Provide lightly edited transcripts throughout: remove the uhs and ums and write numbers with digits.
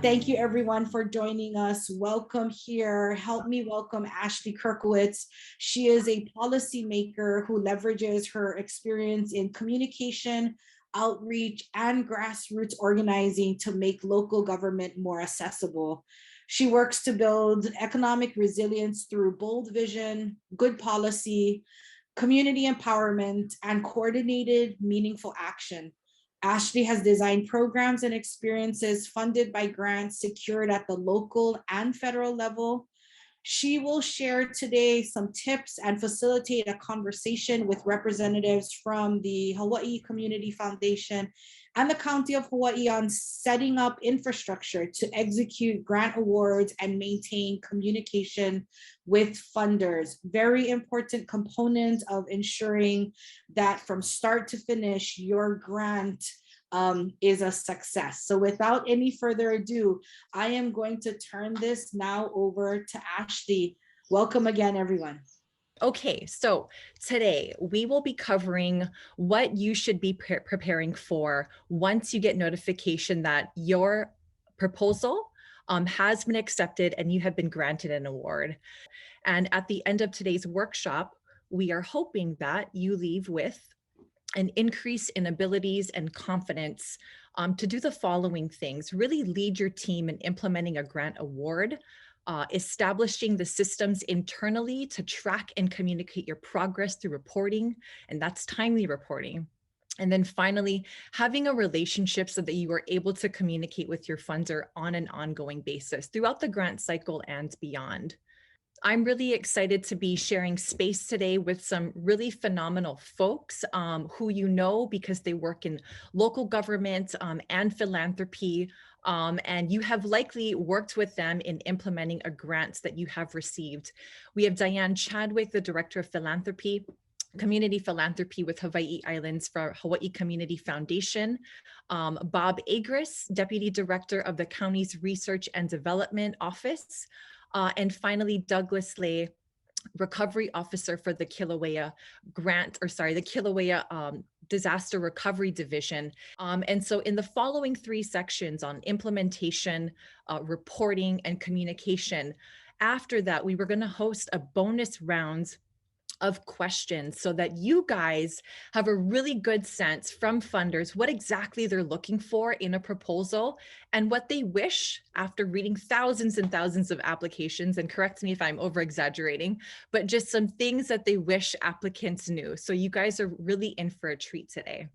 Thank you everyone for joining us. Welcome here. Help me welcome Ashley Kirkowitz. She is a policymaker who leverages her experience in communication, outreach, and grassroots organizing to make local government more accessible. She works to build economic resilience through bold vision, good policy, community empowerment, and coordinated, meaningful action. Ashley has designed programs and experiences funded by grants secured at the local and federal level. She will share today some tips and facilitate a conversation with representatives from the Hawaii Community Foundation and the County of Hawaii on setting up infrastructure to execute grant awards and maintain communication with funders. Very important component of ensuring that from start to finish, your grant is a success. So without any further ado, I am going to turn this now over to Ashley. Welcome again, everyone. Okay, so today we will be covering what you should be preparing for once you get notification that your proposal has been accepted and you have been granted an award. And at the end of today's workshop, we are hoping that you leave with an increase in abilities and confidence to do the following things: really lead your team in implementing a grant award, establishing the systems internally to track and communicate your progress through reporting, and that's timely reporting. And then finally, having a relationship so that you are able to communicate with your funder on an ongoing basis throughout the grant cycle and beyond. I'm really excited to be sharing space today with some really phenomenal folks who you know because they work in local government and philanthropy, and you have likely worked with them in implementing a grant that you have received. We have Diane Chadwick, the Director of Philanthropy, Community Philanthropy with Hawaii Islands for Hawaii Community Foundation, Bob Agris, Deputy Director of the County's Research and Development Office, and finally, Douglas Lay, Recovery Officer for the Kilauea Disaster Recovery Division. And so in the following three sections on implementation, reporting, and communication, after that, we were going to host a bonus round of questions so that you guys have a really good sense from funders what exactly they're looking for in a proposal and what they wish after reading thousands and thousands of applications, and correct me if I'm over exaggerating, but just some things that they wish applicants knew. So you guys are really in for a treat today.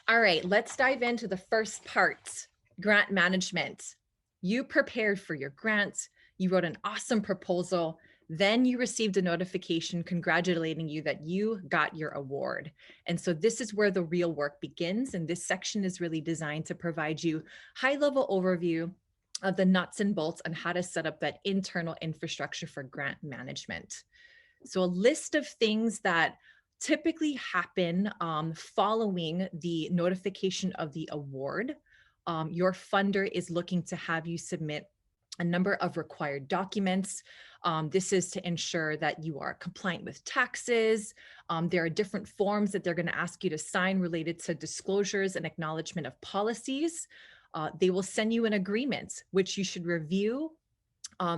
All right, let's dive into the first part, grant management. You prepared for your grant, you wrote an awesome proposal, then you received a notification congratulating you that you got your award. And so this is where the real work begins. And this section is really designed to provide you high-level overview of the nuts and bolts on how to set up that internal infrastructure for grant management. So a list of things that typically happen following the notification of the award. Your funder is looking to have you submit a number of required documents. This is to ensure that you are compliant with taxes. There are different forms that they're going to ask you to sign related to disclosures and acknowledgement of policies. They will send you an agreement, which you should review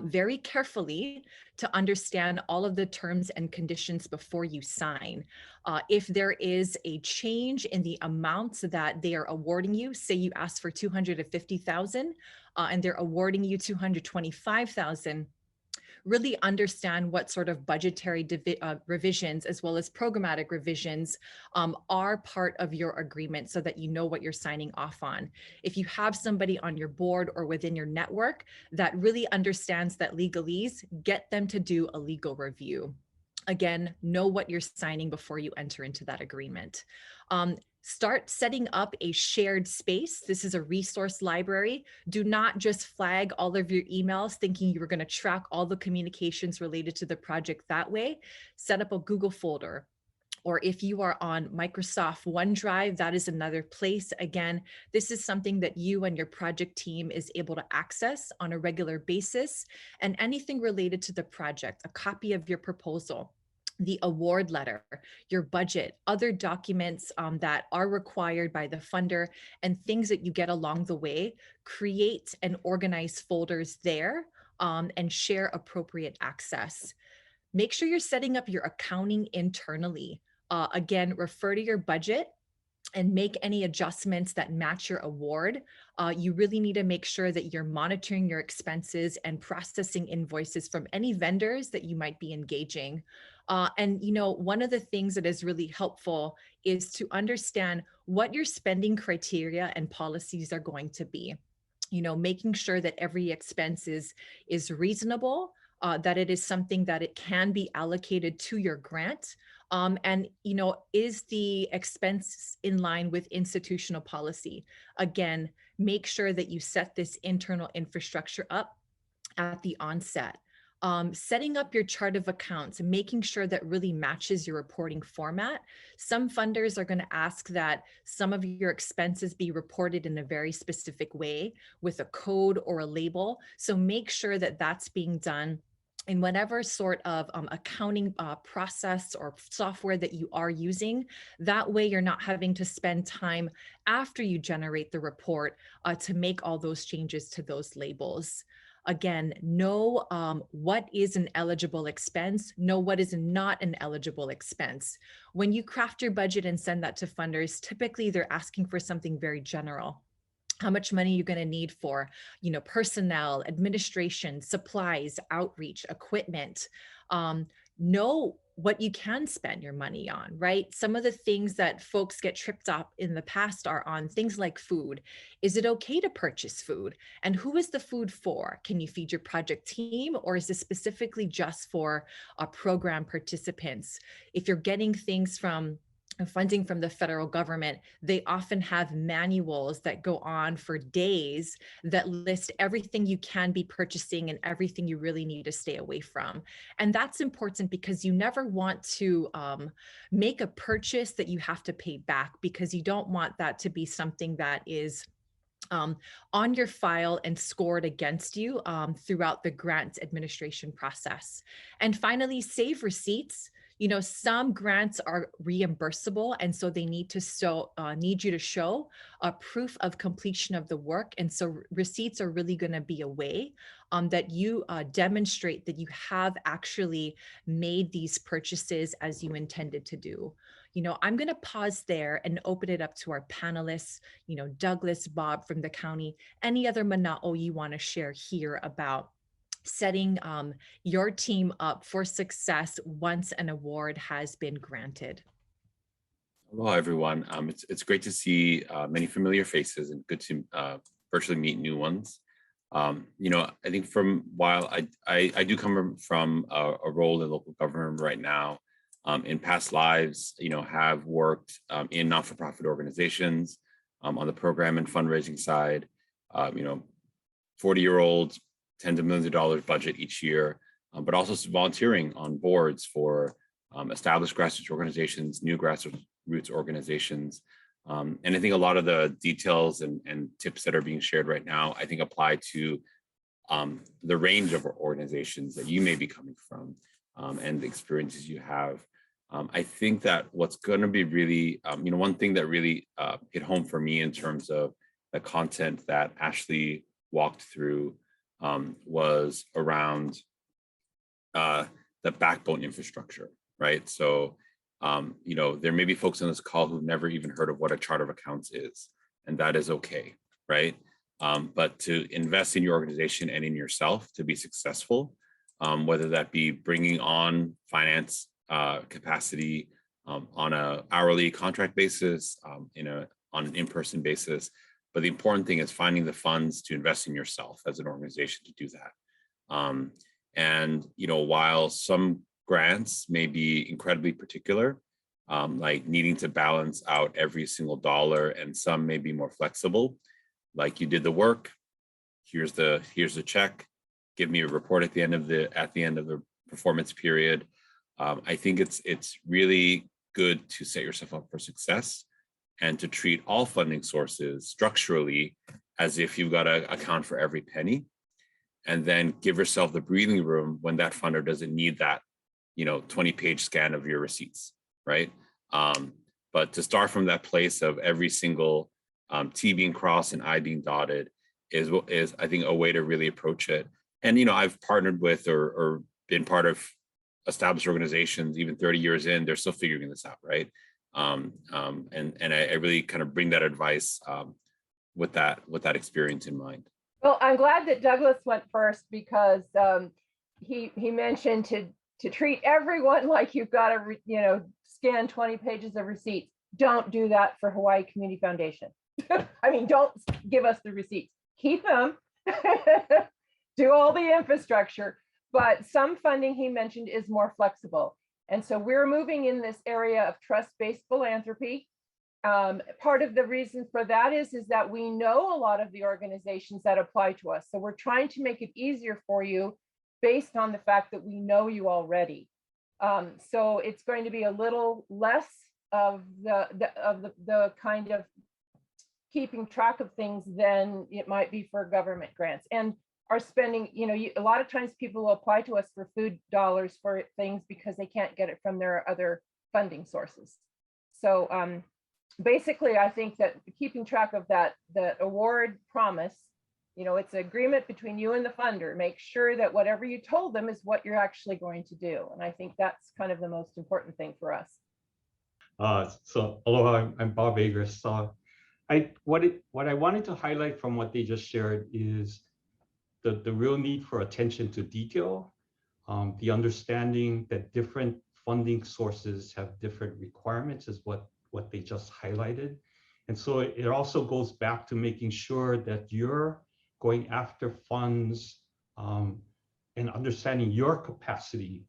very carefully to understand all of the terms and conditions before you sign. If there is a change in the amounts that they are awarding you, say you ask for $250,000 and they're awarding you $225,000, really understand what sort of budgetary revisions as well as programmatic revisions are part of your agreement so that you know what you're signing off on. If you have somebody on your board or within your network that really understands that legalese, get them to do a legal review. Again, know what you're signing before you enter into that agreement. Start setting up a shared space. This is a resource library. Do not just flag all of your emails thinking you were going to track all the communications related to the project that way. Set up a Google folder. Or if you are on Microsoft OneDrive, that is another place. Again, this is something that you and your project team is able to access on a regular basis. And anything related to the project, a copy of your proposal, the award letter, your budget, other documents that are required by the funder, and things that you get along the way. Create and organize folders there, and share appropriate access. Make sure you're setting up your accounting internally. Again, refer to your budget and make any adjustments that match your award. You really need to make sure that you're monitoring your expenses and processing invoices from any vendors that you might be engaging. And one of the things that is really helpful is to understand what your spending criteria and policies are going to be. Making sure that every expense is reasonable, that it is something that it can be allocated to your grant. And is the expense in line with institutional policy? Again, make sure that you set this internal infrastructure up at the onset. Setting up your chart of accounts and making sure that really matches your reporting format. Some funders are going to ask that some of your expenses be reported in a very specific way with a code or a label. So make sure that that's being done in whatever sort of accounting process or software that you are using. That way you're not having to spend time after you generate the report to make all those changes to those labels. Again, know what is an eligible expense, know what is not an eligible expense. When you craft your budget and send that to funders, typically they're asking for something very general. How much money you're going to need for, personnel, administration, supplies, outreach, equipment. Know what you can spend your money on, right? Some of the things that folks get tripped up in the past are on things like food. Is it okay to purchase food? And who is the food for? Can you feed your project team, or is this specifically just for program participants? If you're getting things from funding from the federal government, they often have manuals that go on for days that list everything you can be purchasing and everything you really need to stay away from. And that's important because you never want to make a purchase that you have to pay back, because you don't want that to be something that is on your file and scored against you throughout the grant administration process. And finally, save receipts. Some grants are reimbursable, and so they need you to show a proof of completion of the work. And so receipts are really going to be a way that you demonstrate that you have actually made these purchases as you intended to do. I'm going to pause there and open it up to our panelists, Douglas, Bob from the county, any other mana'o you want to share here about setting your team up for success once an award has been granted. Hello, everyone. It's great to see many familiar faces and good to virtually meet new ones. I think while I do come from a role in local government right now, in past lives, have worked in not-for-profit organizations on the program and fundraising side, 40-year-old, tens of millions of dollars budget each year, but also volunteering on boards for established grassroots organizations, new grassroots organizations. And I think a lot of the details and tips that are being shared right now, I think apply to the range of organizations that you may be coming from and the experiences you have. I think that what's going to be really, one thing that really hit home for me in terms of the content that Ashley walked through was around the backbone infrastructure, right? So, there may be folks on this call who've never even heard of what a chart of accounts is, and that is okay, right? But to invest in your organization and in yourself to be successful, whether that be bringing on finance capacity on an hourly contract basis, on an in-person basis. But the important thing is finding the funds to invest in yourself as an organization to do that. And while some grants may be incredibly particular, like needing to balance out every single dollar, and some may be more flexible, like you did the work, here's the check, give me a report at the end of the performance period. I think it's really good to set yourself up for success and to treat all funding sources structurally as if you've got to account for every penny, and then give yourself the breathing room when that funder doesn't need that 20-page scan of your receipts, right? But to start from that place of every single T being crossed and I being dotted is I think a way to really approach it. And I've partnered with or been part of established organizations, even 30 years in, they're still figuring this out, right? And I really kind of bring that advice with that experience in mind. Well, I'm glad that Douglas went first, because he mentioned to treat everyone like you've got to scan 20 pages of receipts. Don't do that for Hawaii Community Foundation. I mean, don't give us the receipts. Keep them. Do all the infrastructure. But some funding he mentioned is more flexible. And so we're moving in this area of trust-based philanthropy. Part of the reason for that is that we know a lot of the organizations that apply to us. So we're trying to make it easier for you based on the fact that we know you already. So it's going to be a little less of the kind of keeping track of things than it might be for government grants. And our spending, a lot of times people will apply to us for food dollars for things because they can't get it from their other funding sources. So basically, I think that keeping track of the award promise, it's an agreement between you and the funder. Make sure that whatever you told them is what you're actually going to do. And I think that's kind of the most important thing for us. So aloha, I'm Bob Agris. What I wanted to highlight from what they just shared is the real need for attention to detail, the understanding that different funding sources have different requirements is what they just highlighted. And so it also goes back to making sure that you're going after funds and understanding your capacity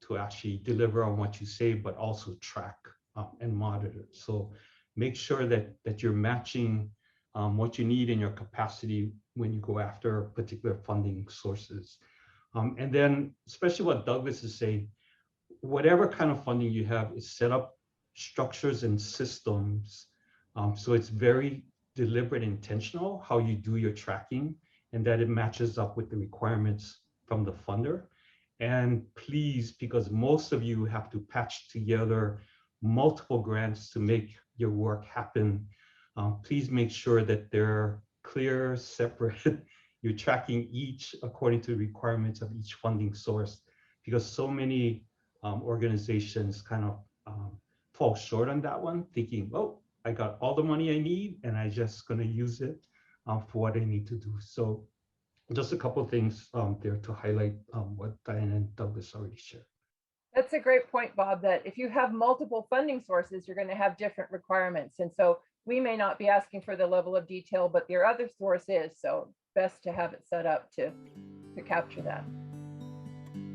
to actually deliver on what you say, but also track and monitor. So make sure that you're matching what you need in your capacity when you go after particular funding sources. And then, especially what Douglas is saying, whatever kind of funding you have is set up structures and systems. So it's very deliberate, intentional how you do your tracking, and that it matches up with the requirements from the funder. And please, because most of you have to patch together multiple grants to make your work happen, please make sure that they're clear, separate. You're tracking each according to the requirements of each funding source, because so many organizations kind of fall short on that one, thinking, oh, I got all the money I need and I just going to use it for what I need to do. So just a couple of things there to highlight what Diane and Douglas already shared. That's a great point, Bob, that if you have multiple funding sources, you're going to have different requirements. And so we may not be asking for the level of detail, but your other source is. So best to have it set up to capture that.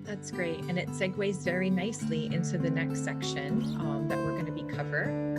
That's great. And it segues very nicely into the next section that we're going to be covering.